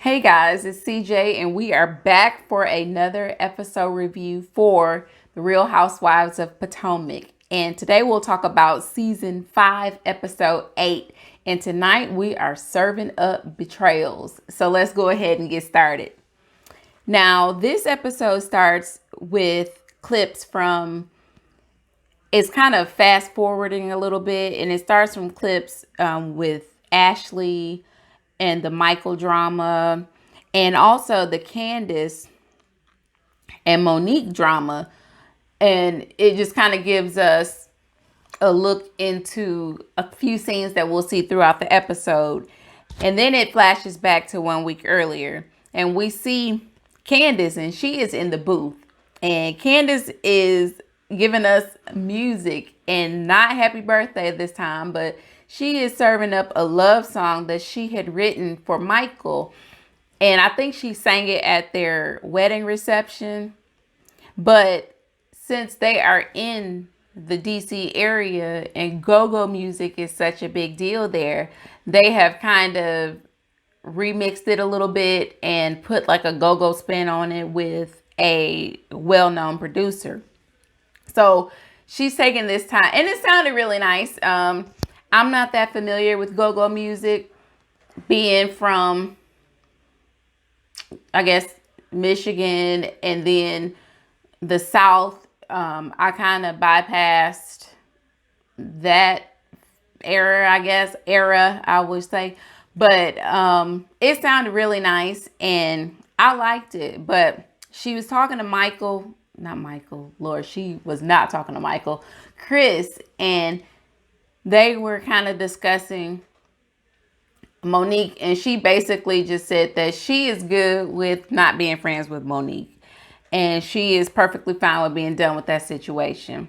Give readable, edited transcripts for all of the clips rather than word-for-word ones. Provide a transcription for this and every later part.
Hey guys, it's CJ, and we are back for another episode review for The Real Housewives of Potomac. And today we'll talk about season 5, episode 8. And tonight we are serving up betrayals. So let's go ahead and get started. Now, this episode starts with clips from, it's kind of fast forwarding a little bit, and it starts from clips with Ashley and the Michael drama, and also the Candace and Monique drama. And it just kind of gives us a look into a few scenes that we'll see throughout the episode. And then it flashes back to 1 week earlier, and we see Candace, and she is in the booth. And Candace is giving us music, and not happy birthday this time, but she is serving up a love song that she had written for Michael. And I think she sang it at their wedding reception. But since they are in the DC area and go-go music is such a big deal there, they have kind of remixed it a little bit and put like a go-go spin on it with a well-known producer. So she's taking this time, and it sounded really nice. I'm not that familiar with go-go music, being from, I guess, Michigan and then the South. I kind of bypassed that era, I would say. But it sounded really nice, and I liked it. But she was talking to Michael, not Michael, Lord, she was not talking to Michael, Chris, and they were kind of discussing Monique, and she basically just said that she is good with not being friends with Monique, and she is perfectly fine with being done with that situation.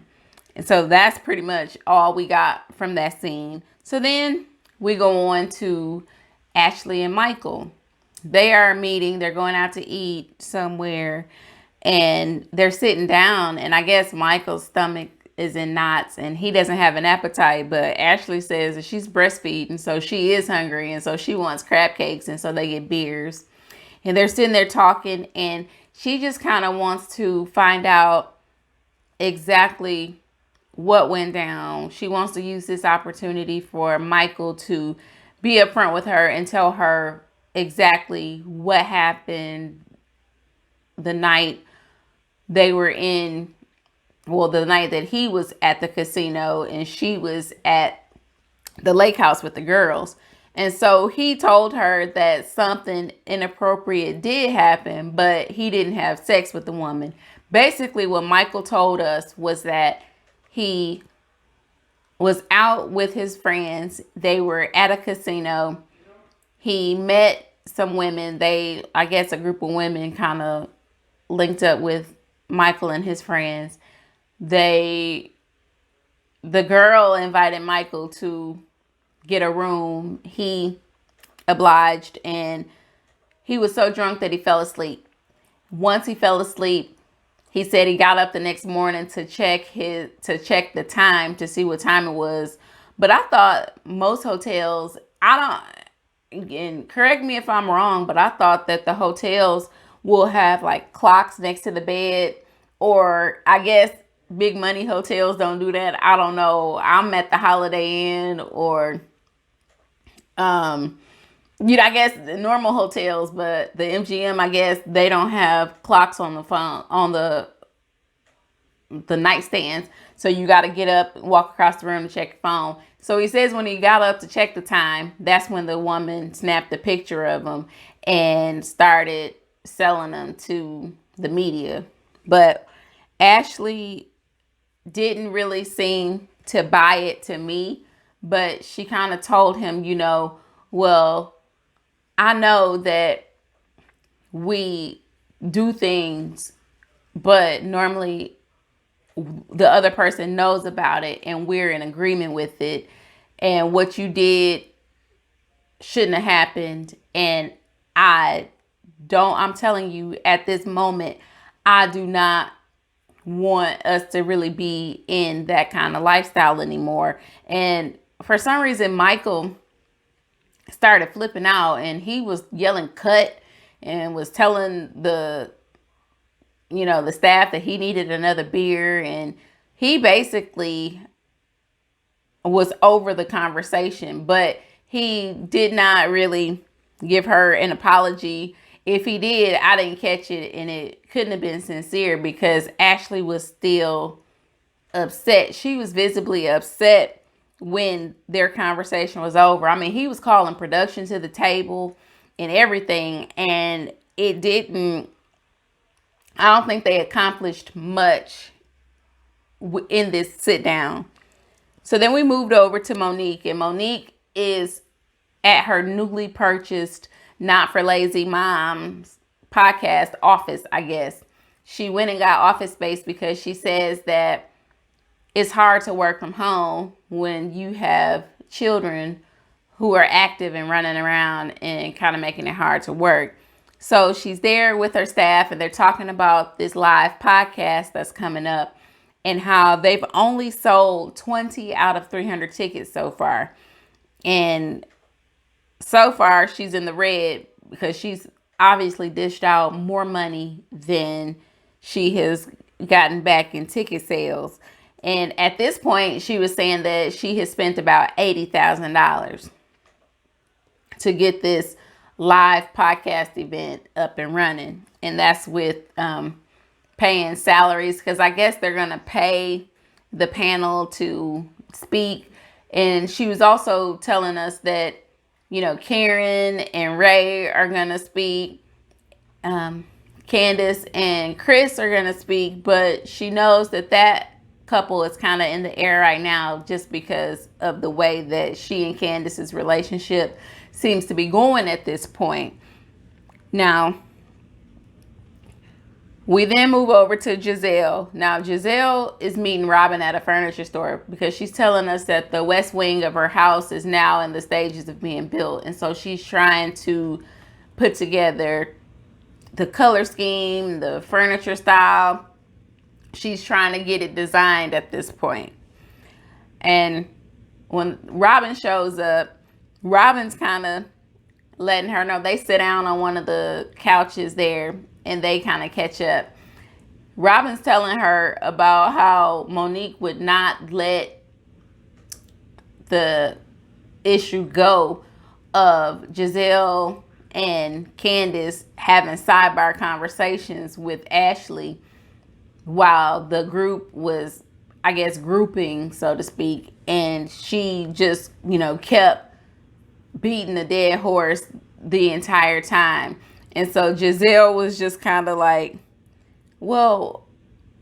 And so that's pretty much all we got from that scene. So then we go on to Ashley and Michael. They are meeting, they're going out to eat somewhere, and they're sitting down, and I guess Michael's stomach is in knots and he doesn't have an appetite, but Ashley says that she's breastfeeding, so she is hungry, and so she wants crab cakes, and so they get beers. And they're sitting there talking, and she just kind of wants to find out exactly what went down. She wants to use this opportunity for Michael to be upfront with her and tell her exactly what happened the night they were in, well, the night that he was at the casino and she was at the lake house with the girls. And so he told her that something inappropriate did happen, but he didn't have sex with the woman. Basically, what Michael told us was that he was out with his friends. They were at a casino. He met some women. I guess a group of women kind of linked up with Michael and his friends. The girl invited Michael to get a room. He obliged, and he was so drunk that he fell asleep. Once he fell asleep, he said he got up the next morning to check the time to see what time it was. But I thought most hotels, and correct me if I'm wrong, but I thought that the hotels will have like clocks next to the bed, or I guess big money hotels don't do that. I don't know. I'm at the Holiday Inn, or I guess the normal hotels, but the MGM, I guess they don't have clocks on the phone, on the nightstands. So you got to get up and walk across the room to check your phone. So he says when he got up to check the time, that's when the woman snapped a picture of him and started selling them to the media. But Ashley didn't really seem to buy it to me, but she kind of told him, well, I know that we do things, but normally the other person knows about it and we're in agreement with it. And what you did shouldn't have happened. And I'm telling you at this moment, I do not want us to really be in that kind of lifestyle anymore. And for some reason, Michael started flipping out and he was yelling cut. and was telling the staff that he needed another beer, and he basically was over the conversation, but he did not really give her an apology. If he did, I didn't catch it, and it couldn't have been sincere because Ashley was still upset. She was visibly upset when their conversation was over. I mean, he was calling production to the table and everything, and I don't think they accomplished much in this sit down. So then we moved over to Monique, and Monique is at her newly purchased Not for Lazy Moms podcast office, I guess. She went and got office space because she says that it's hard to work from home when you have children who are active and running around and kind of making it hard to work. So she's there with her staff, and they're talking about this live podcast that's coming up and how they've only sold 20 out of 300 tickets so far. And so far, she's in the red because she's obviously dished out more money than she has gotten back in ticket sales. And at this point, she was saying that she has spent about $80,000 to get this live podcast event up and running. And that's with paying salaries, because I guess they're going to pay the panel to speak. And she was also telling us that, Karen and Ray are going to speak. Candace and Chris are going to speak, but she knows that couple is kind of in the air right now just because of the way that she and Candace's relationship seems to be going at this point. Now, we then move over to Giselle. Now, Giselle is meeting Robin at a furniture store because she's telling us that the west wing of her house is now in the stages of being built. And so she's trying to put together the color scheme, the furniture style. She's trying to get it designed at this point. And when Robin shows up, Robin's kind of letting her know. They sit down on one of the couches there and they kind of catch up. Robin's telling her about how Monique would not let the issue go of Giselle and Candace having sidebar conversations with Ashley while the group was, I guess, grouping, so to speak. And she just, kept beating the dead horse the entire time. And so Giselle was just kind of like, well,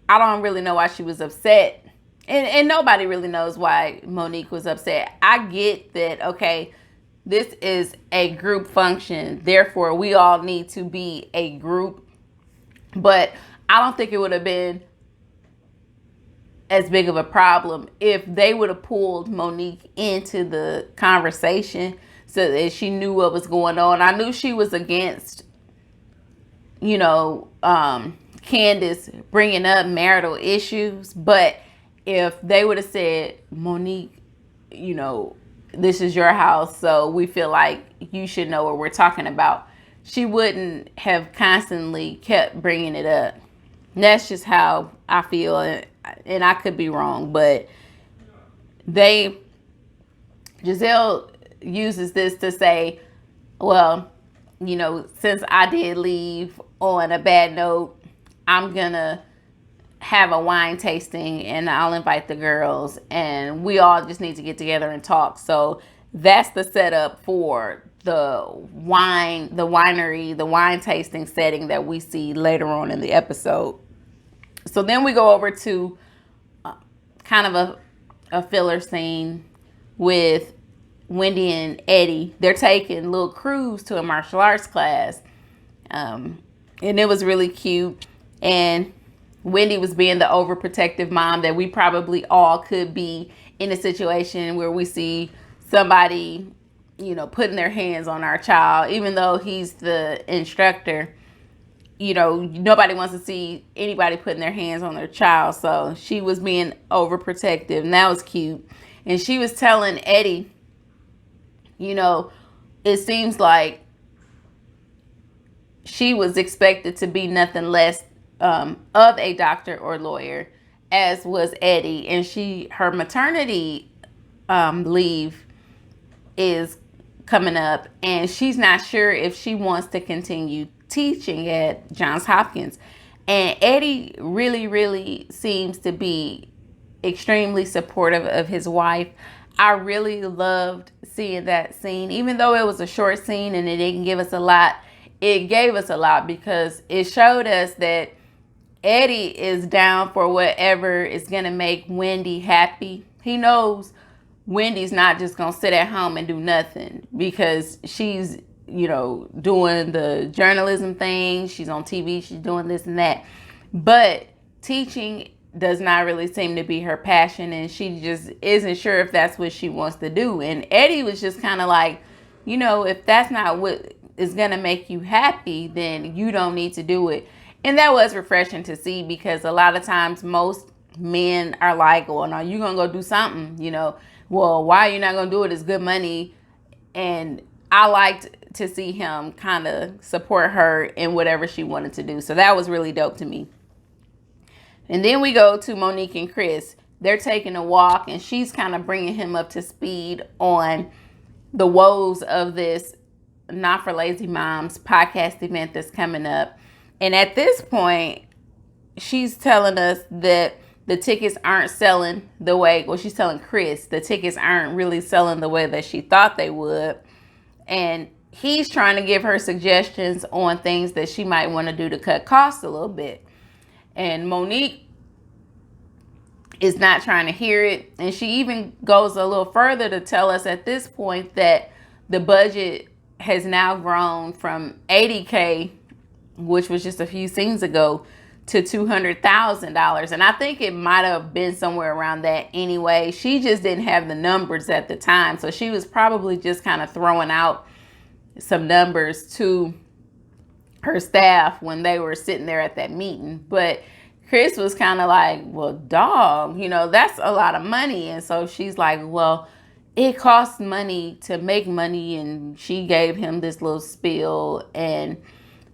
I don't really know why she was upset. And nobody really knows why Monique was upset. I get that, okay, this is a group function. Therefore, we all need to be a group. But I don't think it would have been as big of a problem if they would have pulled Monique into the conversation so that she knew what was going on. I knew she was against, Candace bringing up marital issues, but if they would have said, Monique, this is your house, so we feel like you should know what we're talking about, she wouldn't have constantly kept bringing it up. And that's just how I feel, and I could be wrong, but Giselle uses this to say, well, since I did leave on a bad note, I'm gonna have a wine tasting and I'll invite the girls and we all just need to get together and talk. So that's the setup for the winery, the wine tasting setting that we see later on in the episode. So then we go over to kind of a filler scene with Wendy and Eddie. They're taking a little cruise to a martial arts class. And it was really cute. And Wendy was being the overprotective mom that we probably all could be in a situation where we see somebody, putting their hands on our child, even though he's the instructor. Nobody wants to see anybody putting their hands on their child. So she was being overprotective, and that was cute. And she was telling she was expected to be nothing less of a doctor or lawyer, as was Eddie. And her maternity leave is coming up, and she's not sure if she wants to continue teaching at Johns Hopkins. And Eddie really seems to be extremely supportive of his wife. I really loved seeing that scene, even though it was a short scene and it didn't give us a lot. It gave us a lot because it showed us that Eddie is down for whatever is going to make Wendy happy. He knows Wendy's not just going to sit at home and do nothing because she's, doing the journalism thing. She's on TV. She's doing this and that. But teaching does not really seem to be her passion, and she just isn't sure if that's what she wants to do. And Eddie was just kind of like, if that's not what is going to make you happy, then you don't need to do it. And that was refreshing to see, because a lot of times most men are like, well, no, you're going to go do something, well, why are you not going to do it? It's good money. And I liked to see him kind of support her in whatever she wanted to do. So that was really dope to me. And then we go to Monique and Chris. They're taking a walk, and she's kind of bringing him up to speed on the woes of this Not for Lazy Moms podcast event that's coming up. And at this point, she's telling us that the tickets aren't selling the way, well, she's telling Chris the tickets aren't really selling the way that she thought they would. And he's trying to give her suggestions on things that she might want to do to cut costs a little bit. And Monique is not trying to hear it. And she even goes a little further to tell us at this point that the budget has now grown from $80K, which was just a few scenes ago, to $200,000. And I think it might have been somewhere around that anyway. She just didn't have the numbers at the time. So she was probably just kind of throwing out some numbers to her staff when they were sitting there at that meeting. But Chris was kind of like, well, dog, that's a lot of money. And so she's like, well, it costs money to make money. And she gave him this little spiel. And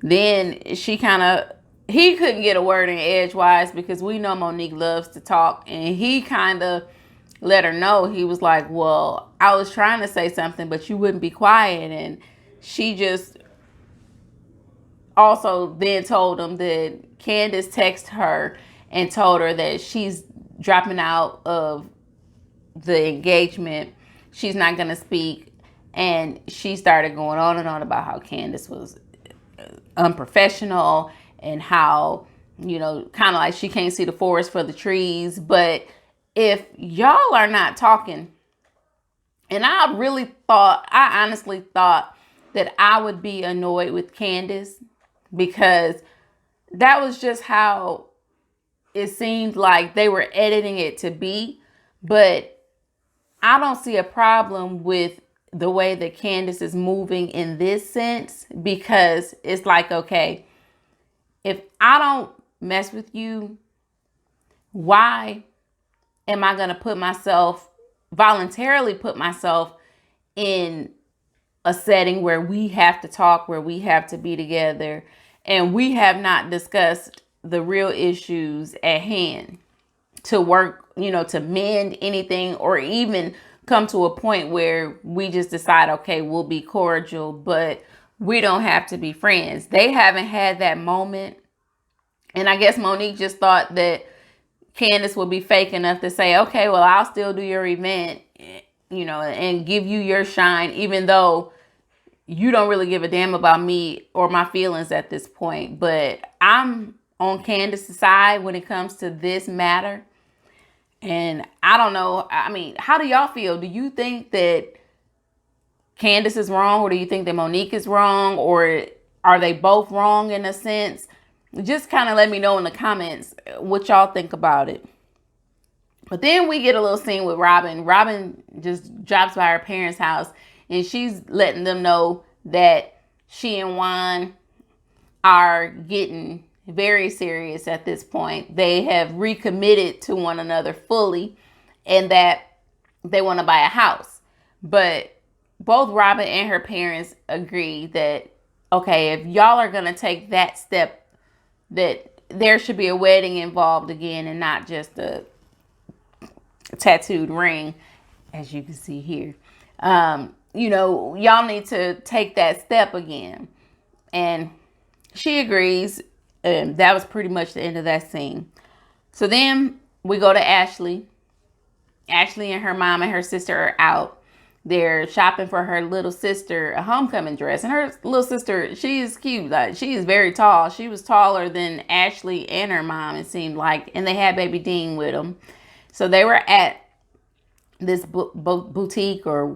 then he couldn't get a word in edgewise, because we know Monique loves to talk. And he kind of let her know. He was like, well, I was trying to say something, but you wouldn't be quiet. And she just also then told him that Candace texted her and told her that she's dropping out of the engagement. She's not going to speak. And she started going on and on about how Candace was unprofessional and how, kind of like she can't see the forest for the trees. But if y'all are not talking, and I honestly thought that I would be annoyed with Candace, because that was just how it seemed like they were editing it to be. But I don't see a problem with the way that Candace is moving in this sense, because it's like, okay, if I don't mess with you, why am I going to voluntarily put myself in a setting where we have to talk, where we have to be together, and we have not discussed the real issues at hand to work, to mend anything, or even come to a point where we just decide, okay, we'll be cordial, but we don't have to be friends. They haven't had that moment. And I guess Monique just thought that Candace would be fake enough to say, okay, well, I'll still do your event, and give you your shine, even though you don't really give a damn about me or my feelings at this point. But I'm on Candace's side when it comes to this matter. And I don't know. I mean, how do y'all feel? Do you think that Candace is wrong, or do you think that Monique is wrong, or are they both wrong in a sense? Just kind of let me know in the comments what y'all think about it. But then we get a little scene with Robin. Robin just drops by her parents' house, and she's letting them know that she and Juan are getting very serious at this point. They have recommitted to one another fully, and that they want to buy a house. But both Robin and her parents agree that, okay, if y'all are going to take that step, that there should be a wedding involved again and not just a tattooed ring, as you can see here. Y'all need to take that step again. And she agrees. And that was pretty much the end of that scene. So then we go to Ashley. Ashley and her mom and her sister are out. They're shopping for her little sister a homecoming dress. And her little sister, she's cute. Like, she is very tall. She was taller than Ashley and her mom, it seemed like. And they had baby Dean with them. So they were at this boutique or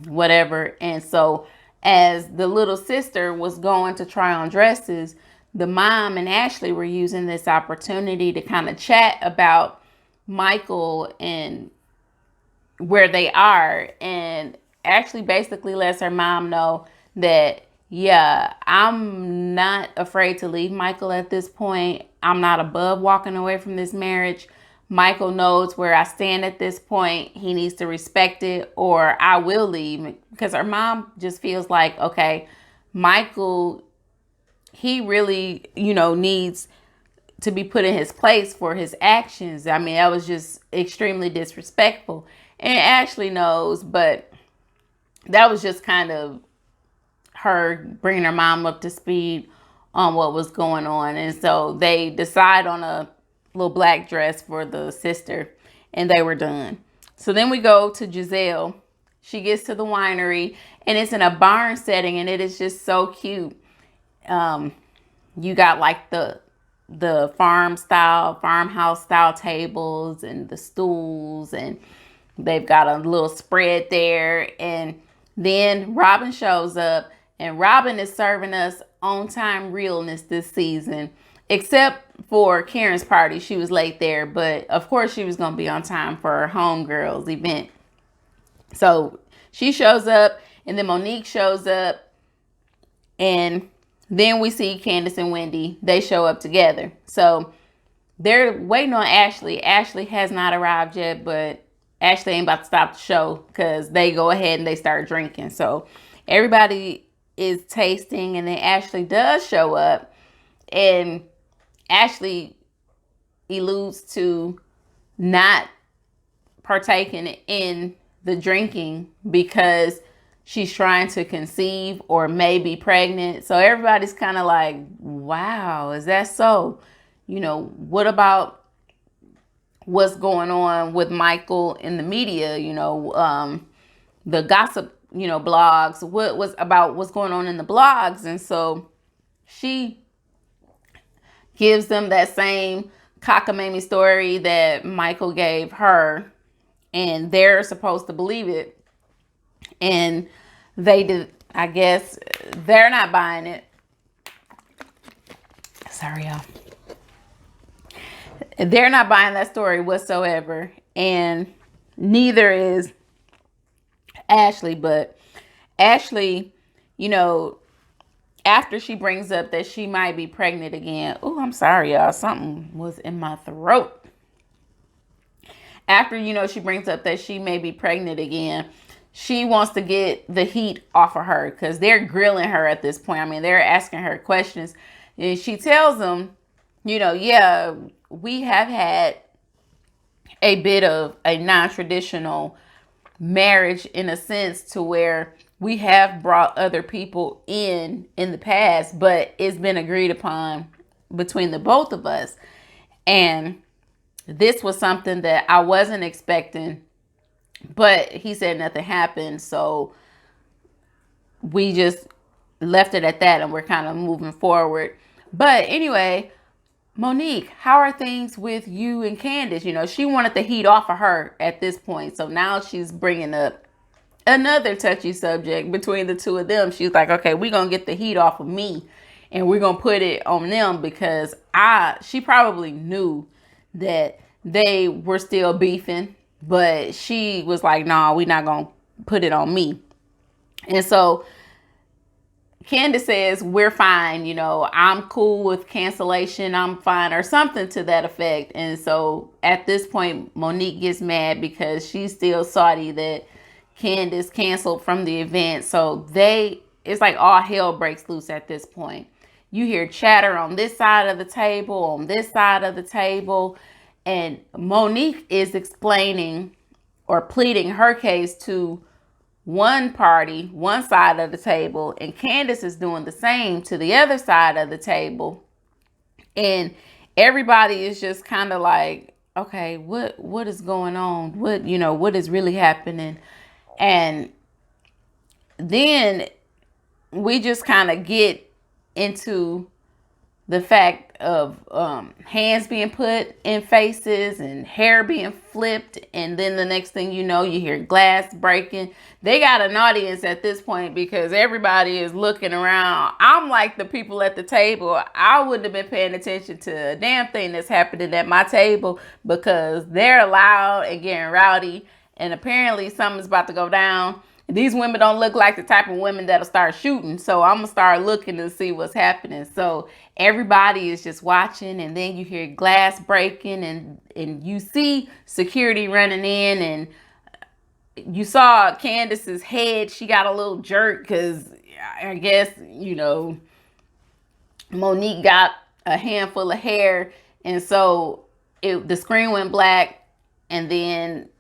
whatever. And so as the little sister was going to try on dresses, the mom and Ashley were using this opportunity to kind of chat about Michael and where they are. And Ashley basically lets her mom know that, yeah, I'm not afraid to leave Michael at this point. I'm not above walking away from this marriage. Michael knows where I stand at this point. He needs to respect it, or I will leave. Because her mom just feels like, okay, Michael, he really, needs to be put in his place for his actions. I mean, that was just extremely disrespectful. And Ashley knows, but that was just kind of her bringing her mom up to speed on what was going on. And so they decide on a little black dress for the sister, and they were done. So then we go to Giselle. She gets to the winery, and it's in a barn setting, and it is just so cute. You got like the farmhouse style tables and the stools, and they've got a little spread there. And then Robin shows up, and Robin is serving us on time realness this season, except for Karen's party. She was late there, but of course she was going to be on time for her homegirls event. So she shows up, and then Monique shows up, and then we see Candace and Wendy. They show up together. So they're waiting on Ashley. Ashley has not arrived yet, but Ashley ain't about to stop the show because they go ahead and they start drinking. So everybody is tasting, and then Ashley does show up, and Ashley alludes to not partaking in the drinking because she's trying to conceive or may be pregnant. So everybody's kind of like, wow, is that so? What about what's going on with Michael in the media? The gossip, blogs, what was about what's going on in the blogs. And so she gives them that same cockamamie story that Michael gave her, and they're supposed to believe it. And they did, I guess, they're not buying it. Sorry, y'all. They're not buying that story whatsoever. And neither is Ashley. But Ashley, after she brings up that she might be pregnant again. Oh, I'm sorry, y'all. Something was in my throat. After, she brings up that she may be pregnant again, she wants to get the heat off of her because they're grilling her at this point. I mean, they're asking her questions. And she tells them, yeah, we have had a bit of a non-traditional marriage in a sense to where we have brought other people in the past, but it's been agreed upon between the both of us. And this was something that I wasn't expecting, but he said nothing happened. So we just left it at that, and we're kind of moving forward. But anyway, Monique, how are things with you and Candace? She wanted the heat off of her at this point. So now she's bringing up another touchy subject between the two of them. She's like, okay, we're going to get the heat off of me, and we're going to put it on them because she probably knew that they were still beefing, but she was like, nah, we're not going to put it on me. And so Candace says, we're fine. I'm cool with cancellation. I'm fine, or something to that effect. And so at this point, Monique gets mad because she's still salty that Candace canceled from the event. So they it's like all hell breaks loose at this point. You hear chatter on this side of the table, on this side of the table, and Monique is explaining or pleading her case to one party, one side of the table, and Candace is doing the same to the other side of the table. And everybody is just kind of like, okay, what is going on? What is really happening? And then we just kind of get into the fact of hands being put in faces and hair being flipped, and then the next thing you know, you hear glass breaking. They got an audience at this point because everybody is looking around. I'm like the people at the table. I wouldn't have been paying attention to a damn thing that's happening at my table because they're loud and getting rowdy, and apparently something's about to go down. These women don't look like the type of women that'll start shooting. So I'm going to start looking to see what's happening. So everybody is just watching, and then you hear glass breaking, and you see security running in, and you saw Candace's head. She got a little jerk because I guess, Monique got a handful of hair. And so the screen went black, and then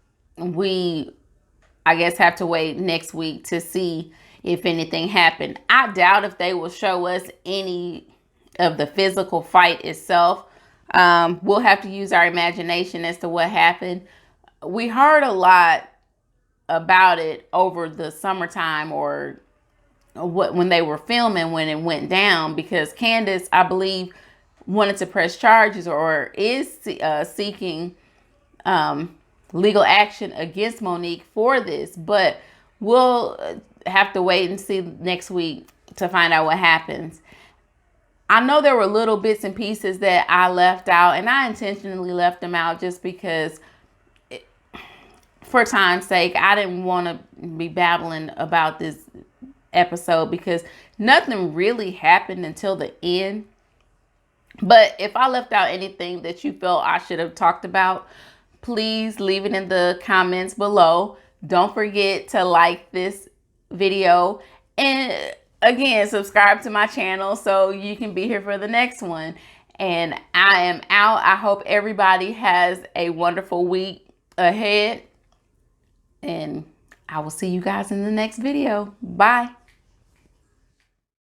I guess have to wait next week to see if anything happened. I doubt if they will show us any of the physical fight itself. We'll have to use our imagination as to what happened. We heard a lot about it over the summertime, or when they were filming, when it went down, because Candace, I believe, wanted to press charges or is seeking legal action against Monique for this, but we'll have to wait and see next week to find out what happens. I know there were little bits and pieces that I left out, and I intentionally left them out just because, for time's sake, I didn't want to be babbling about this episode because nothing really happened until the end. But if I left out anything that you felt I should have talked about, please leave it in the comments below. Don't forget to like this video, and again, subscribe to my channel so you can be here for the next one. And I am out. I hope everybody has a wonderful week ahead, and I will see you guys in the next video. Bye.